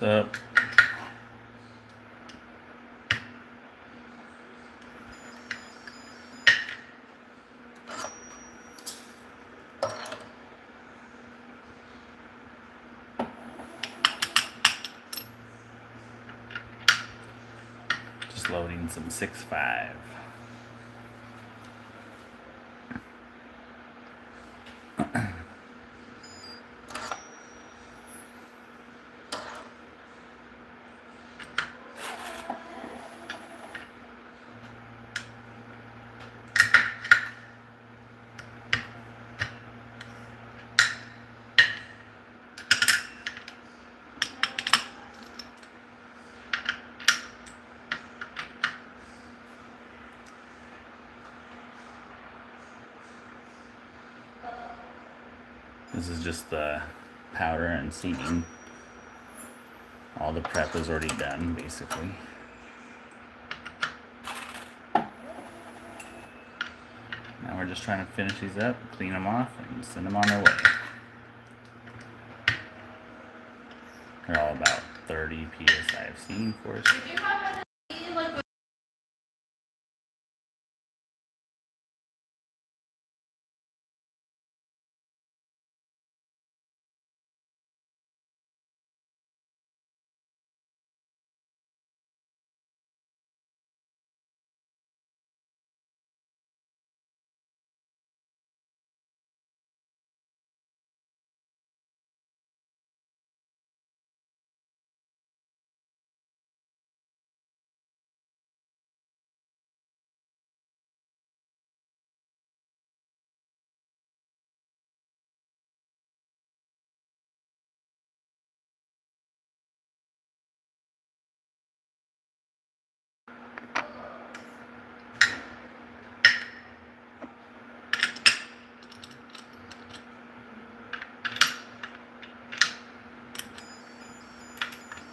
What's up? Just loading some 6.5. This is just the powder and seeding. All the prep is already done, basically. Now we're just trying to finish these up, clean them off, and send them on their way. They're all about 30 psi of seed, of course.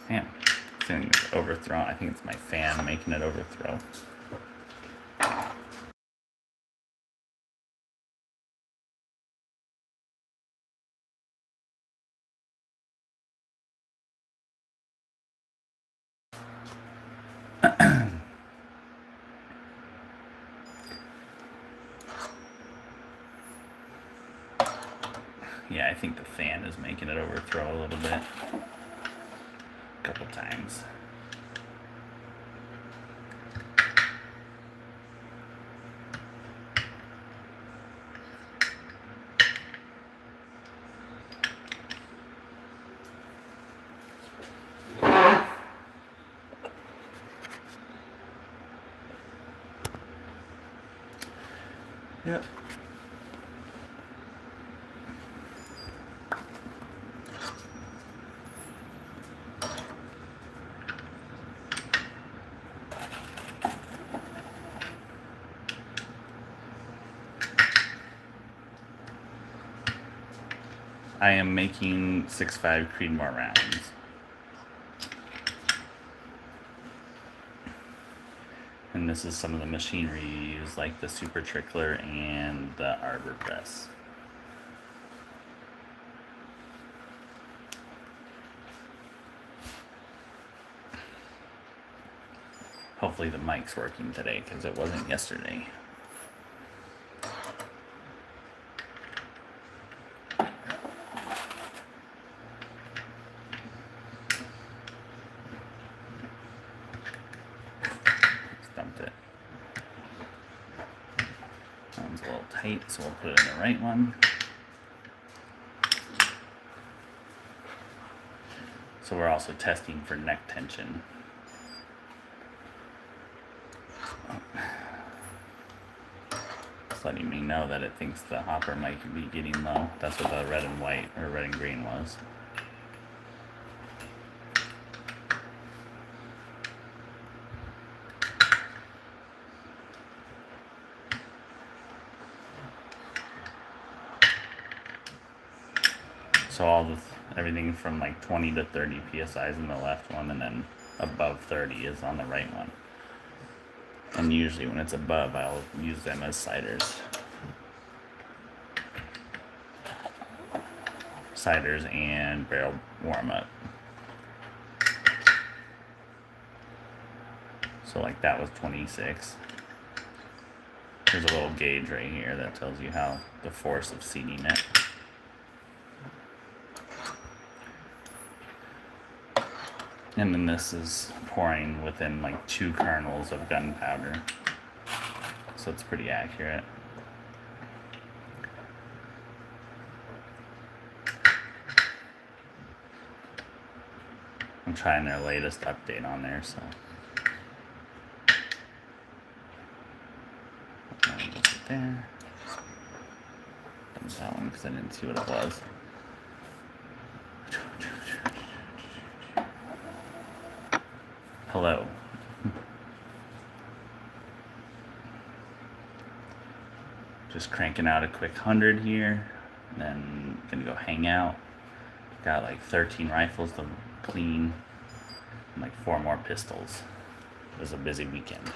Man, it's overthrown. I think it's my fan making it overthrow. Yeah, I think the fan is making it overthrow a little bit. A couple times. Yep. I am making 6.5 Creedmoor rounds. And this is some of the machinery you use, like the Super Trickler and the Arbor Press. Hopefully the mic's working today, because it wasn't yesterday. Dumped it. That one's a little tight, so we'll put it in the right one. So we're also testing for neck tension. It's letting me know that it thinks the hopper might be getting low. That's what the red and white, or red and green was. So everything from like 20 to 30 psi is in the left one, and then above 30 is on the right one. And usually when it's above, I'll use them as ciders. Ciders and barrel warm up. So like that was 26. There's a little gauge right here that tells you how the force of seeding it. And then this is pouring within like 2 kernels of gunpowder. So it's pretty accurate. I'm trying their latest update on there, so. There. That one because I didn't see what it was. Hello. Just cranking out a quick 100 here, and then gonna go hang out. Got like 13 rifles to clean, and like 4 more pistols. It was a busy weekend.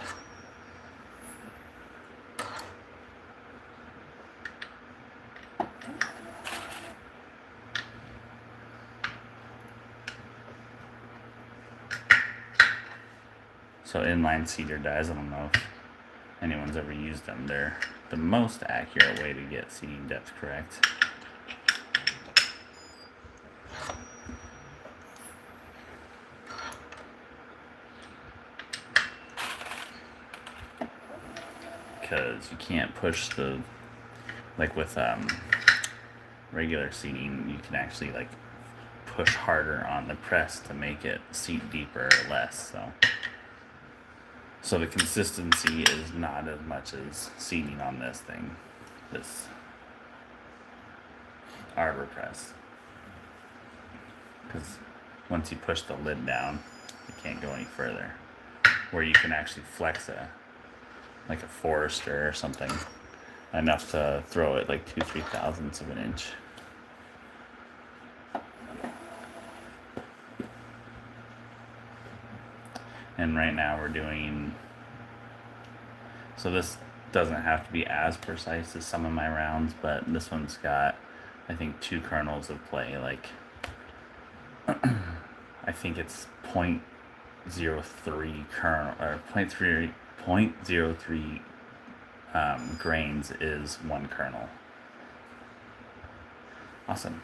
So inline seeder dies, I don't know if anyone's ever used them. They're the most accurate way to get seeding depth correct. Because you can't push the, like with regular seeding, you can actually like push harder on the press to make it seat deeper or less. So the consistency is not as much as seeding on this thing, this arbor press. Because once you push the lid down, you can't go any further. Where you can actually flex like a Forester or something, enough to throw it like 2-3 thousandths of an inch. And right now we're doing, so this doesn't have to be as precise as some of my rounds, but this one's got, I think, 2 kernels of play. Like, I think it's 0.03 kernel, or 0.03 grains is 1 kernel. Awesome.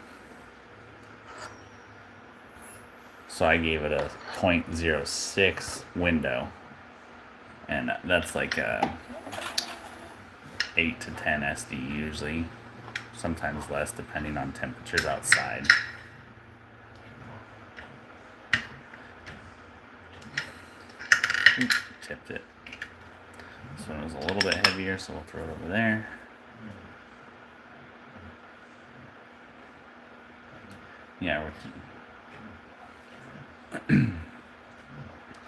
So I gave it a 0.06 window, and that's like a 8 to 10 SD usually, sometimes less depending on temperatures outside. Oops, tipped it. This one was a little bit heavier, so we'll throw it over there. Yeah, we're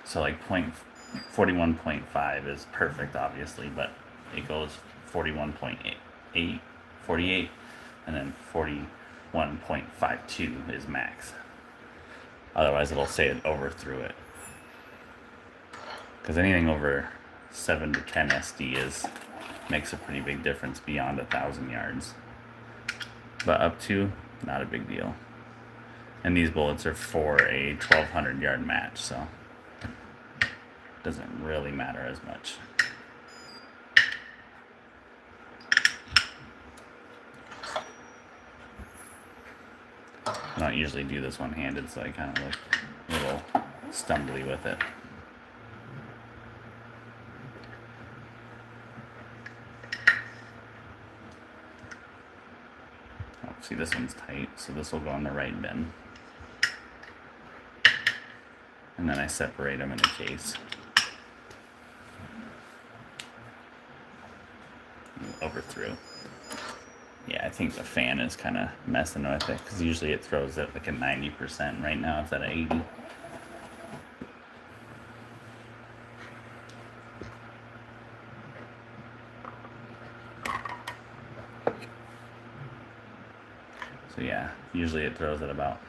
so like 41.5 is perfect, obviously, but it goes 41.8, 48, and then 41.52 is max. Otherwise, it'll say it overthrew it. Because anything over 7 to 10 SD makes a pretty big difference beyond 1,000 yards. But up to, not a big deal. And these bullets are for a 1,200 yard match, so it doesn't really matter as much. I don't usually do this one-handed, so I kind of look a little stumbly with it. Oh, see, this one's tight, so this will go in the right bin. And then I separate them in a case. Overthrew. Yeah, I think the fan is kind of messing with it, because usually it throws at like a 90%. Right now it's at 80. So yeah, usually it throws at about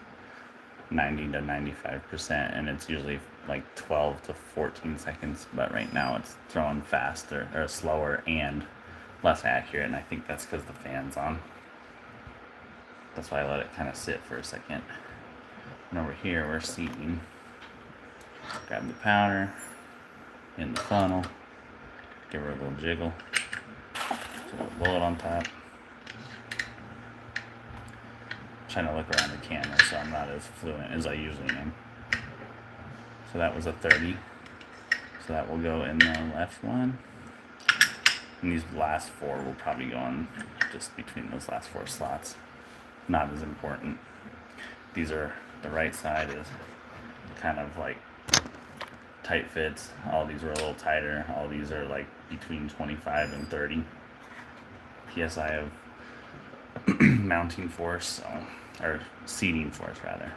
90 to 95%, and it's usually like 12 to 14 seconds, but right now it's throwing faster or slower and less accurate, and I think that's because the fan's on. That's why I let it kind of sit for a second. And over here we're seeding. Grab the powder, in the funnel. Give her a little jiggle. So a bullet on top. Trying to look around the camera so I'm not as fluent as I usually am. So that was a 30. So that will go in the left one. And these last 4 will probably go in just between those last 4 slots. Not as important. These are, the right side is kind of like tight fits. All these are a little tighter. All these are like between 25 and 30 psi of mounting force, so, or seating force rather.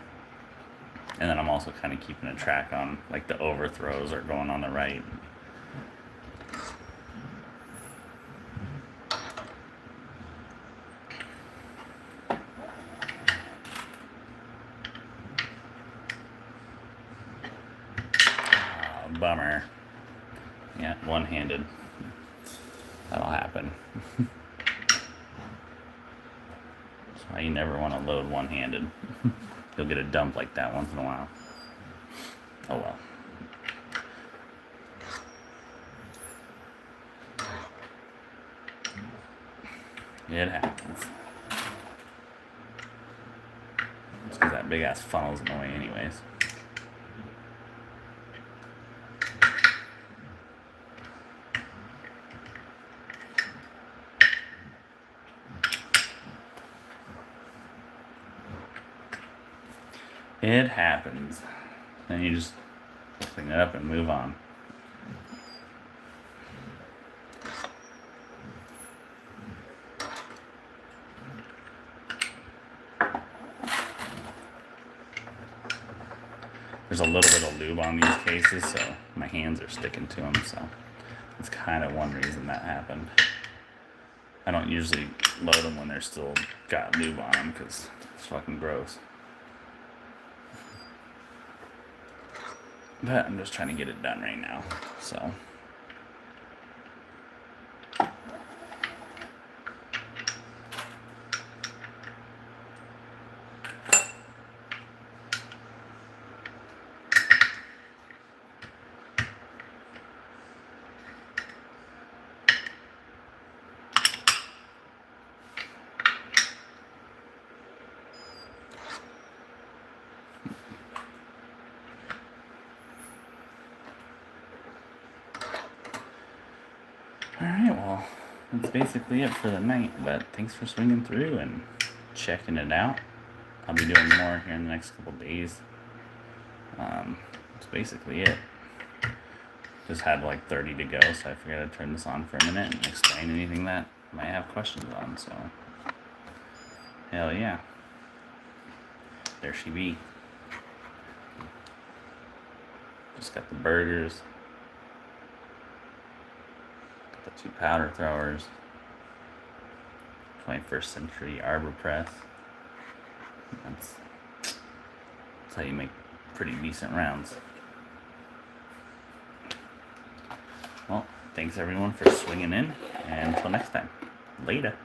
And then I'm also kind of keeping a track on like the overthrows are going on the right. Bummer. Yeah, one-handed. That'll happen. That's why you never want to load one-handed. You'll get a dump like that once in a while. Oh well. It happens. It's because that big-ass funnel's in the way anyways. It happens. Then you just clean it up and move on. There's a little bit of lube on these cases, so my hands are sticking to them, so that's kind of one reason that happened. I don't usually load them when they're still got lube on them, because it's fucking gross. But I'm just trying to get it done right now, so. Alright, well, that's basically it for the night, but thanks for swinging through and checking it out. I'll be doing more here in the next couple days. That's basically it. Just had like 30 to go, so I figured I'd turn this on for a minute and explain anything that I might have questions on, so. Hell yeah. There she be. Just got the burgers. The 2 powder throwers, 21st century arbor press. That's how you make pretty decent rounds. Well, thanks everyone for swinging in, and until next time, later.